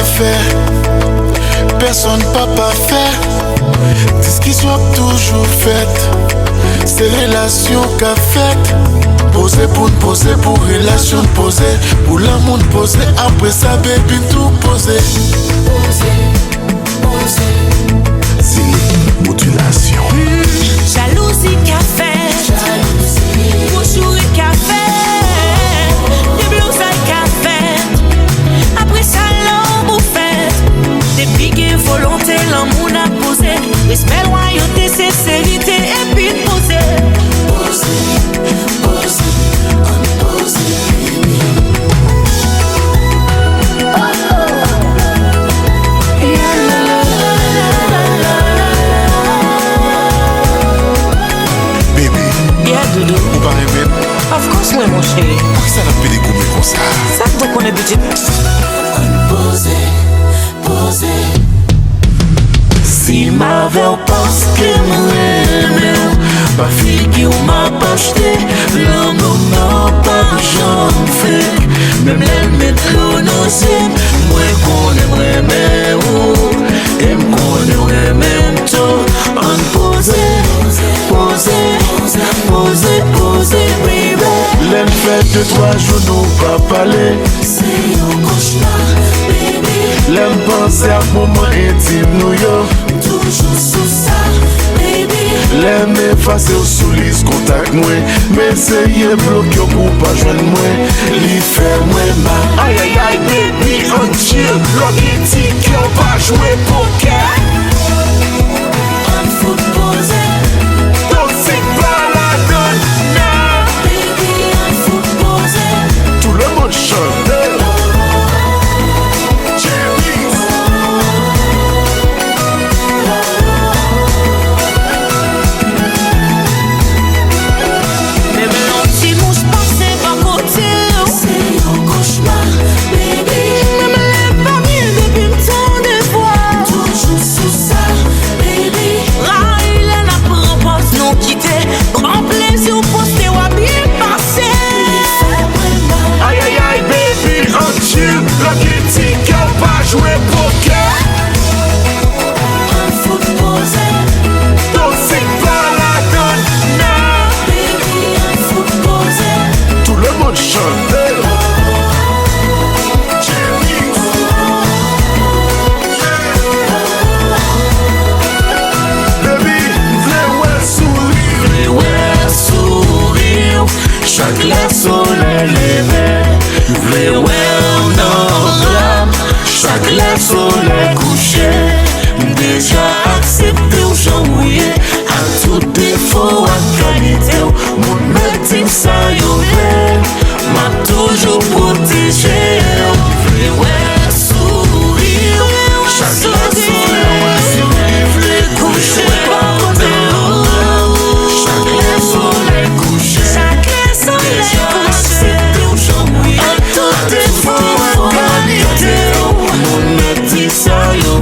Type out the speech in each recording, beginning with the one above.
fait, personne pas fait. Discussion toujours faite, c'est relation qu'a fait. Poser pour nous poser, pour relation poser, pour l'amour poser, après ça baby tout poser. C'est modulation. Jalousie qu'a fait, bonjour qu'a fait, des blouses qu'a fait, après ça l'amour fait, des piques volonté l'amour n'a posé, respect, loyauté, sincérité et puis poser. Of course, moi, mon chéri. Pourquoi ça n'a pas découpé comme ça? Ça doit qu'on est budget. Poser. Si m'avait parce que m'aimait, pas fille ou m'a pas acheté, l'amour n'a pas jamais fait. Même l'aime prononcé, moi qu'on aimerait ou, et qu'on aimerait même tout. On poser, baby. L'aime fait 2-3 jours, nous pas parler. C'est un cauchemar, baby. L'aime penser à moment intime, nous yo. Toujours sous ça, baby. L'aime effacer ou sous liste contact moi. Mais c'est yé bloqué pour pas joindre moi. Li fait moi mal. Aïe aïe aïe baby, on chill. L'homme dit qu'on va jouer poker. On fout poser. Donc c'est pas la donne, non. Baby, on fout poser. Tout le monde chante. Même l'anti-mouche passait par côté. C'est un cauchemar, baby. Même les familles depuis le temps de voir. Toujours sous ça, baby. Raïl, elle n'a pas nous quitter. Grand plaisir, poster ou à bien passer. Aïe aïe aïe baby, on chill. L'homme dit qu'on va jouer poker. On fout poser. Donc c'est pas la donne, non. Baby, on fout poser. Tout le monde chante. Baby, v'lais ouais sourire. Chaque la soleil levé, v'lais ouais en chaque la soleil couché. Déjà accepté ou j'envoyé à tout défaut, à qualité. Mon métier ça yo m'a toujours protégé. V'lais ouais sourire, chaque la soleil v'lais coucher. Chaque la soleil couché. Déjà accepté ou j'envoyé à tout défaut, à qualité. Mon métier ça yo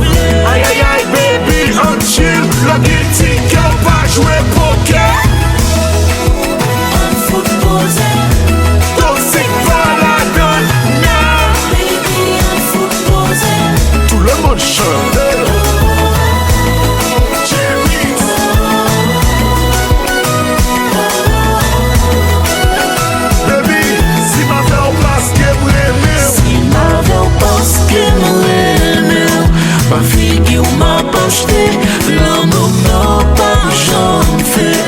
Aïe aïe aïe baby, on chill. L'homme dit qu'on va jouer poker. On fout poser. Donc c'est pas la donne, non. Baby, on fout poser. tout le monde chante. Baby, si ma fè ou paske m'reme. Si m'avait parce que m'aimait, pas fille ou m'a pas acheté, l'amour n'a pas jamais fait.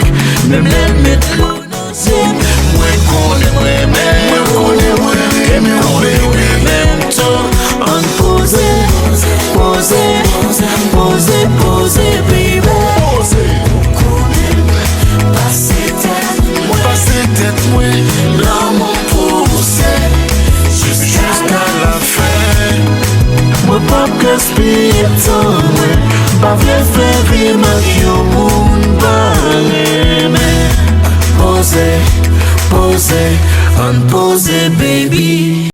Même l'aime prononcé, moi qu'on aimerait même, même tout. On poser, baby. Passer tête, moi, l'amour poussé jusqu'à la fin. Moi pas gaspiller temps, moi pas vrai faire rire yo moun parler. Mais poser, on poser, baby.